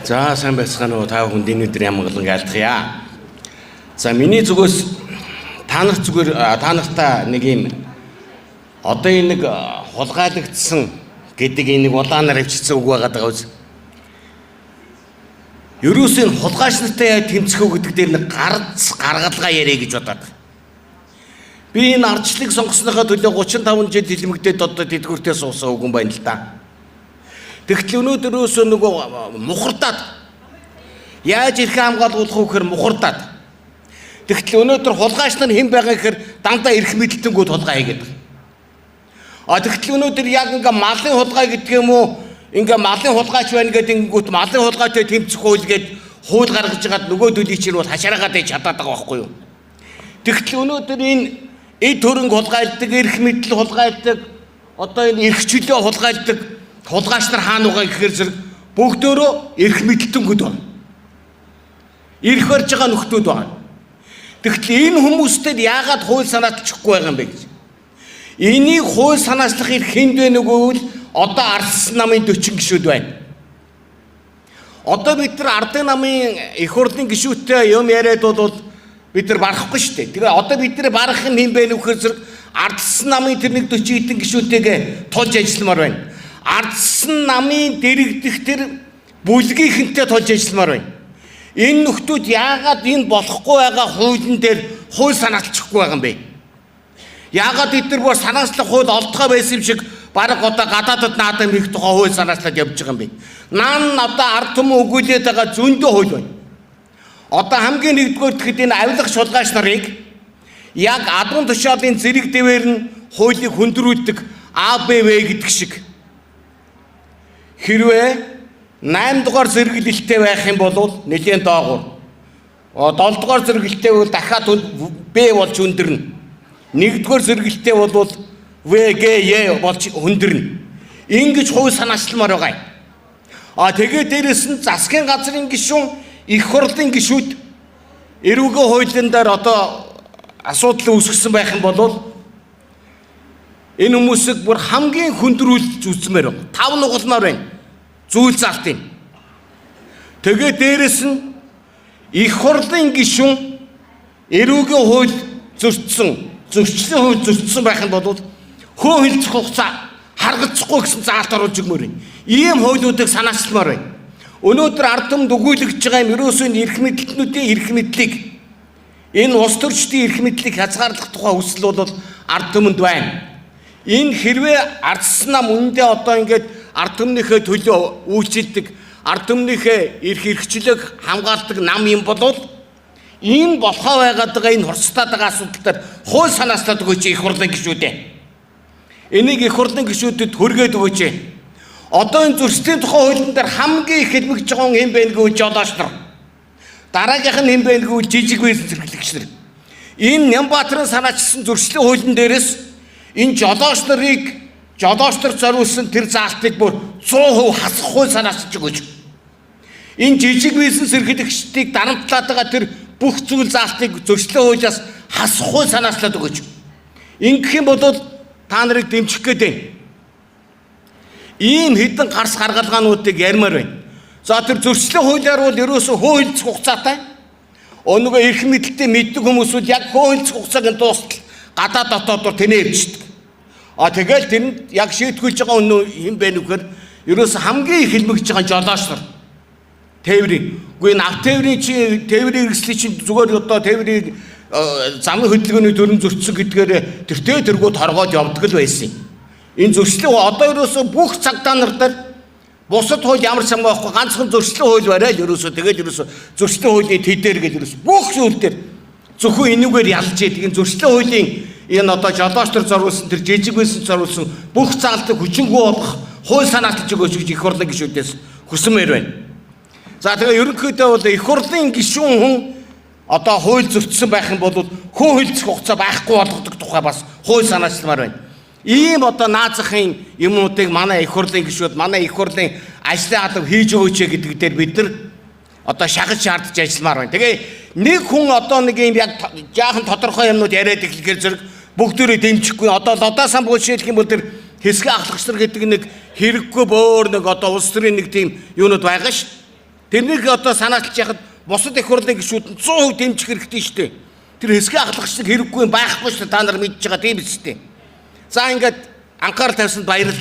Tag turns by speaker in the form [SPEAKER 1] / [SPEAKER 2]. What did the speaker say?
[SPEAKER 1] За сайн байцгаана уу та бүхэнд энэ өдөр ямгалан айлтгая. За миний зүгээс та нартаа нэг юм одоо энэ нэг хулгайлагдсан гэдэг энэ нэг улаанаар авчирсан үг байгаа даа үз. Ерөөсөө хулгайч нартай тэмцэх үү гэдэг дээр нэг гаргалгаа яриа гэж бодоод. Би энэ ардчлалыг сонгосныхаа төлөө 35 жил хэлмэгдээд одоо тэдгүүртээ суусан үгэн байна л да. Тэгтэл өнөөдрөөсөө нөгөө мухардаад яаж ирэх хамгаалуулах вэ гэхээр мухардаад. Тэгтэл өнөөдөр хулгайч нар хэн байгаа гэхээр дандаа эрх мэдэлтэнгүүд хулгай хийгээд байгаа. Тэгтэл өнөөдөр яг ингээ малын хулгай гэдэг юм уу ингээ малын хулгайч байна гэдэг ингүүт малын хулгайтай тэмцэх хууль гээд хууль гаргаж байгаад нөгөөдөлий чинь бол хашаараагаад чадаад байгаа байхгүй юу. Тэгтэл өнөөдөр энэ эд хөрөнгө хулгайлдаг, эрх мэдэл хулгайлдаг, одоо энэ эрх чөлөө хулгайлдаг хулгайч нар хаана байгаа гэхээр зэрэг бүгдөө эрх мэдэлтэнгүүд байна. Эрх барьж байгаа нөхдүүд байна. Тэгтэл энэ хүмүүстэй яагаад хууль санаачлахгүй байгаа юм бэ гэж. Энийг хууль санаачлах эрх хэнд вэ нөгөөвөл одоо ардсан намын 40 гишүүд байна. Одоо бид нар ардын намын их хурлын гишүүдтэй юм яриад бол бид нар барахгүй шүү дээ. Тэгээ одоо бид нар барах нь хэм бэ нөхөр зэрэг ардсан намын тэр нэг 40 хэдэн гишүүдтэйгээ тулж ажилламаар байна. Ардсан намын дэрэгдэх тэр бүлгийнхэнтэй тулж ажилламаар байна. Энэ нөхдүүд яагаад энэ болохгүй байгаа хуулийн дээр хууль санаалчихгүй байгаа юм бэ? Яагаад бид нар бүр санаачлах хууль олдгоо байсан юм шиг бараг одоо гадаадд наадам их тухай хууль санаачлаад явж байгаа юм бэ? Наан одоо ард түмэн өгүүлээд байгаа зөндөө хууль байна. Одоо хамгийн нэгдүгээр тэгэхэд энэ авилах шулгайч нарыг яг адуун тушаалын зэрэг дэвээр нь хуулийг хүндрүүлдэг АБВ гэдэг шиг хэрвээ 8 дугаар зэрэглэлтэй байх юм бол нэлээд доогуур. 7 дугаар зэрэглэлтэй бол дахиад Б болж өндөрнө. 1 дугаар зэрэглэлтэй бол ВГЕ болж өндөрнө. Ингэж хууль санаачламаар байгаа. Тэгээ дээрэс нь засгийн газрын гишүүн, их хурлын гишүүд эрүүгийн хуулийн дээр одоо асуудал үүсгэсэн байх юм бол энэ хүмүүсийг бүр хамгийн хүндрүүлж үзмээр байна. 5 нугалмаар байна. Зүйл залтын. Тэгээ дээрэс нь их хурлын гишүүн эрүүгийн хууль зөрчлийн хууль зөрчсөн байх нь бол хөө хилцэх хугацаа харгалзахгүй гэсэн заалт оруулж өгмөр юм. Ийм хуулиудыг санаачламаар байна. Өнөөдөр ард түмэнд өгүүлэгдэж байгаа юм ерөөсөө эрх мэдэлтнүүдийн эрх мэдлийг энэ улс төрчдийн эрх мэдлийг хязгаарлах тухай хүсэл бол ард түмэнд байна. Энэ хэрвээ ардсан нам үнэндээ одоо ингээд ард түмнийхээ төлөө үйлчилдэг, ард түмнийхээ эрх хэрэгчлэг хамгаалдаг нам юм бол энэ болохоо байгаад байгаа энэ хорцтаад байгаа асуудал дээр хууль санаачлаад өгөөч их хурлын гишүүдээ. Энийг их хурлын гишүүдэд хүргээд өгөөч. Одоо энэ зөрчлийн тухай хуулийн дээр хамгийн их хэлмэгж байгаа юм бэ гэвэл жолооч нар. Дараагийнх нь юм бэ гэвэл жижиг бизнес эрхлэгч нар. Энэ Нямбаатарын санаачилсан зөрчлийн хуулийн дээрээс энэ жолооч нар зориулсан тэр заалтыг бүр 100% хасах хууль санаачилж өгөөч. Энэ жижиг бизнес эрхлэгчдийг дарамтлаад байгаа тэр бүх зүйл заалтыг зөрчлийн хуулиас хасах хууль санаачлаад өгөөч. Ингэх юм бол та нарыг дэмжих гээд байна. Ийм хэдэн гарс гаргалгаануудыг ярмаар байна. За тэр зөрчлийн хуулиар бол ерөөсөө хөөөлцөх хугацаатай. Нөгөө эрх мэдэлтэй мэддэг хүмүүсүүд яг хөөөлцөх хугацааг дуустал гадаад дотоодор тэнээ ирчихдэг. Тэгэл тэнд яг шийдгүүлж байгаа юм бэ нүхээр ерөөсөө хамгийн их хэлмэгж байгаа жолооч нар. Тээврийн. Үгүй нав тээврийн чи тээврийн хэрэгслийг чинь зүгээр одоо тээврийн замын хөдөлгөөний төрөн зөрчсөн гэдгээр тэртээ тэргүүд хоргоод явдаг л байсан. Энэ зөрчлийн одоо ерөөсөө бүх цагдаа нар дээр бусад хууль ямар ч хамаа байхгүй ганцхан зөрчлийн хууль барай л ерөөсөө тэгэл ерөөсөө зөрчлийн хуулийн тэдээр гэж ерөөсөө бүх зүйл дээр зөвхөн энүүгээр ялж яадаг энэ зөрчлийн хуулийн энэ одоо жолооч нар зориулсан тэр жижиг бизнес зориулсан бүх заалтыг хүчингүй болох хууль санаачилж өгөөч гэж их хурлын гишүүдээс хүсмээр байна. За тэгээ ерөнхийдөө бол их хурлын гишүүн хүн одоо хууль зөрчсөн байх юм бол хөө хилцэх хугацаа байхгүй болгодог тухай бас хууль санаачламаар байна. Ийм одоо наазахын юмнуудыг манай их хурлын гишүүд, манай их хурлын ажлын алба хийж өгөөч гэдэг дээр бид нар одоо шахаж шаардж ажилламаар байна. Тэгээ нэг хүн одоо нэг юм яг жаахан тодорхой юмнууд яриад эхлэхээр зэрэг бүгдөө дэмжихгүй одоо лодоасан буушилх юм бол тэр хэсэг ахлагч нар гэдэг нэг хэрэггүй бөөр нэг одоо улс төрийн нэг тийм юунууд байгаа ш. Тэрнийг одоо санаачилж яхад бусад их хурлын гишүүд 100% дэмжих хэрэгтэй шүү дээ. Тэр хэсгийн ахлагчдаг хэрэггүй байхгүй шүү дээ. Та нар мэдж байгаа тийм биз дээ. За ингээд анхаарал тавьсанд баярлалаа.